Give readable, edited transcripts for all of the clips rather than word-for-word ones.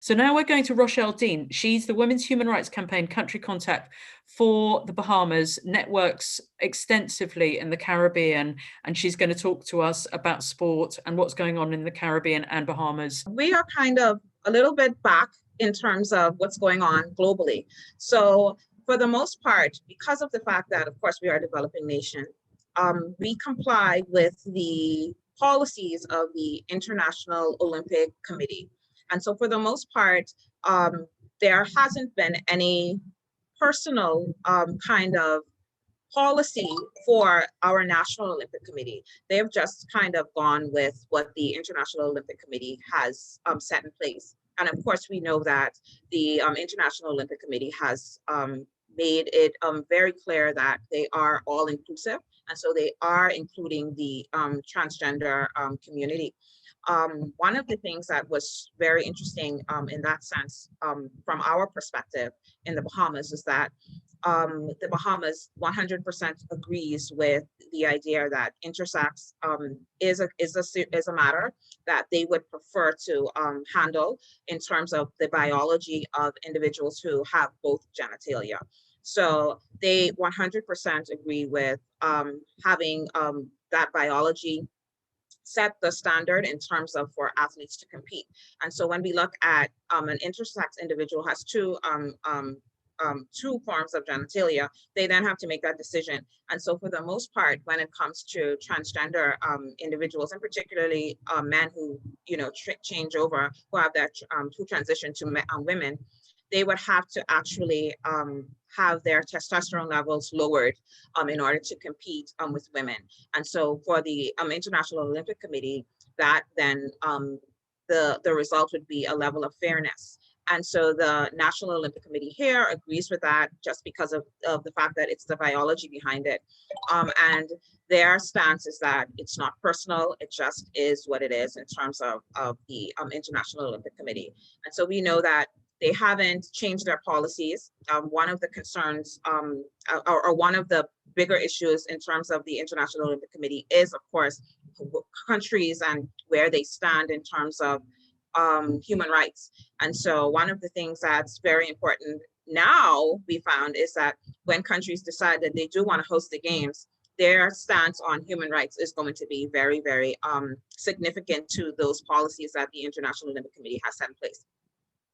So now we're going to Rochelle Dean. She's the Women's Human Rights Campaign country contact for the Bahamas, networks extensively in the Caribbean, and she's going to talk to us about sport and what's going on in the Caribbean and Bahamas. We are kind of a little bit back in terms of what's going on globally. So for the most part, because of the fact that, of course, we are a developing nation, we comply with the policies of the International Olympic Committee. And so for the most part, there hasn't been any personal kind of policy for our National Olympic Committee. They've just kind of gone with what the International Olympic Committee has set in place. And of course, we know that the International Olympic Committee has made it very clear that they are all inclusive. And so they are including the transgender community. One of the things that was very interesting in that sense, from our perspective in the Bahamas, is that the Bahamas 100% agrees with the idea that intersex is a matter that they would prefer to handle in terms of the biology of individuals who have both genitalia. So they 100% agree with having that biology set the standard in terms of for athletes to compete. And so when we look at an intersex individual has two forms of genitalia, they then have to make that decision. And so for the most part, when it comes to transgender individuals, and particularly men who, change over, who have that, who transition to women, they would have to actually have their testosterone levels lowered in order to compete with women. And so for the International Olympic Committee, that then the result would be a level of fairness. And so the National Olympic Committee here agrees with that just because of the fact that it's the biology behind it. And their stance is that it's not personal, it just is what it is in terms of the International Olympic Committee. And so we know that they haven't changed their policies. One of the concerns or one of the bigger issues in terms of the International Olympic Committee is, of course, countries and where they stand in terms of human rights. And so one of the things that's very important now we found is that when countries decide that they do want to host the games, their stance on human rights is going to be very, very significant to those policies that the International Olympic Committee has set in place.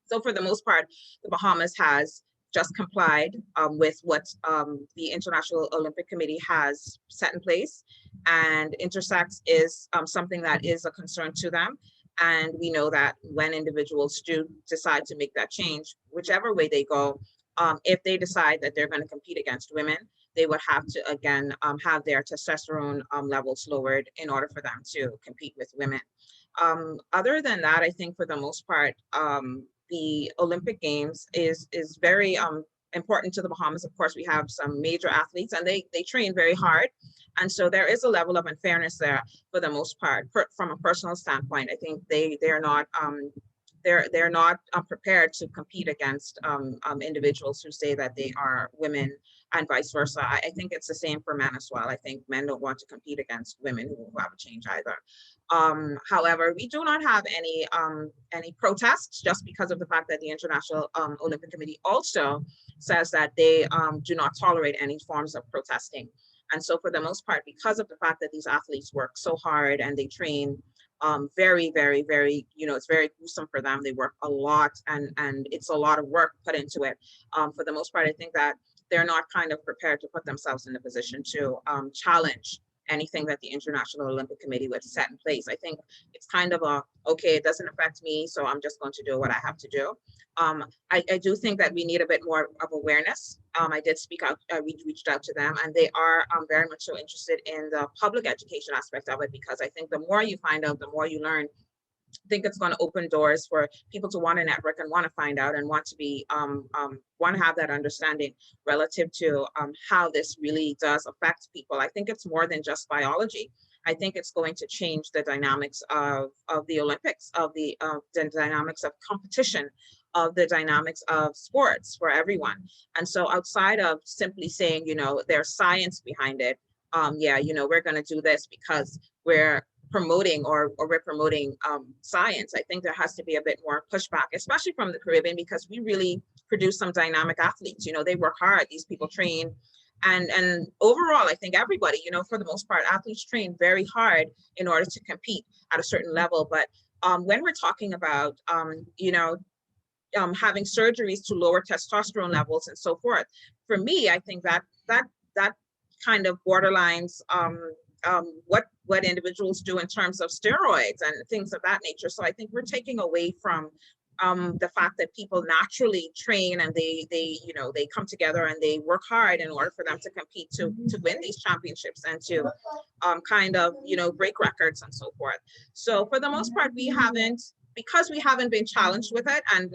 So for the most part, the Bahamas has just complied with what the International Olympic Committee has set in place. And intersex is something that is a concern to them. And we know that when individuals do decide to make that change, whichever way they go, if they decide that they're going to compete against women, they would have to, again, have their testosterone levels lowered in order for them to compete with women. Other than that, I think for the most part, the Olympic Games is very important to the Bahamas. Of course, we have some major athletes and they train very hard. And so there is a level of unfairness there for the most part. From a personal standpoint, I think they're not prepared to compete against individuals who say that they are women and vice versa. I think it's the same for men as well. I think men don't want to compete against women who have a change either. However, we do not have any protests just because of the fact that the International Olympic Committee also says that they do not tolerate any forms of protesting. And so for the most part, because of the fact that these athletes work so hard and they train very, very, very, it's very gruesome for them. They work a lot and it's a lot of work put into it. For the most part, I think that they're not kind of prepared to put themselves in a position to challenge anything that the International Olympic Committee would set in place. I think it's kind of okay, it doesn't affect me, so I'm just going to do what I have to do. I do think that we need a bit more of awareness. I did speak out, we reached out to them, and they are very much so interested in the public education aspect of it, because I think the more you find out, the more you learn. I think it's going to open doors for people to want to network and want to find out and want to be want to have that understanding relative to how this really does affect people. I think it's more than just biology. I think it's going to change the dynamics of the Olympics, of the dynamics of competition, of the dynamics of sports for everyone. And so outside of simply saying, there's science behind it, we're going to do this because we're promoting or we're promoting science. I think there has to be a bit more pushback, especially from the Caribbean, because we really produce some dynamic athletes. You know, they work hard, these people train. And overall, I think everybody, you know, for the most part, athletes train very hard in order to compete at a certain level. But when we're talking about, you know, having surgeries to lower testosterone levels and so forth, for me, I think that kind of borderlines what individuals do in terms of steroids and things of that nature. So I think we're taking away from the fact that people naturally train and they you know, they come together and they work hard in order for them to compete to win these championships and to kind of, you know, break records and so forth. So for the most part, we haven't, because we haven't been challenged with it, and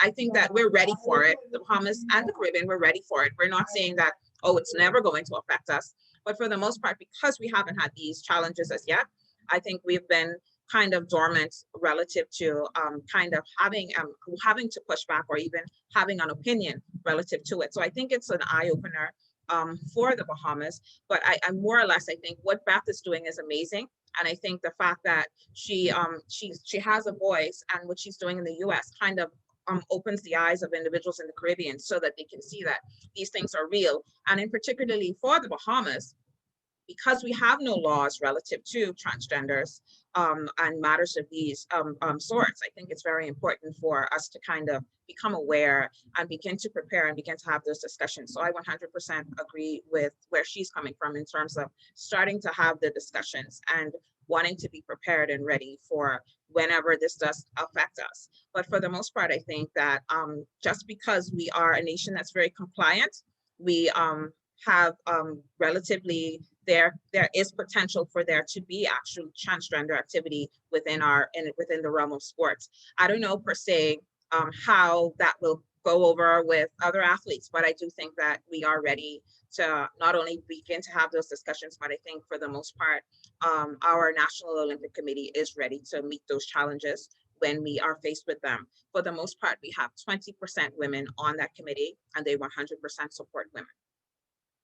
I think that we're ready for it. The Bahamas and the Caribbean, we're ready for it. We're not saying that, oh, it's never going to affect us, but for the most part, because we haven't had these challenges as yet, I think we've been kind of dormant relative to kind of having to push back or even having an opinion relative to it. So I think it's an eye opener for the Bahamas, but I more or less, I think what Beth is doing is amazing. And I think the fact that she has a voice, and what she's doing in the US kind of opens the eyes of individuals in the Caribbean so that they can see that these things are real. And in particularly for the Bahamas, because we have no laws relative to transgenders and matters of these sorts, I think it's very important for us to kind of become aware and begin to prepare and begin to have those discussions. So I 100% agree with where she's coming from in terms of starting to have the discussions and wanting to be prepared and ready for whenever this does affect us. But for the most part, I think that just because we are a nation that's very compliant, we have relatively, there is potential for there to be actual transgender activity within within the realm of sports. I don't know per se how that will go over with other athletes, but I do think that we are ready to not only begin to have those discussions, but I think for the most part, our National Olympic Committee is ready to meet those challenges when we are faced with them. For the most part, we have 20% women on that committee, and they 100% support women.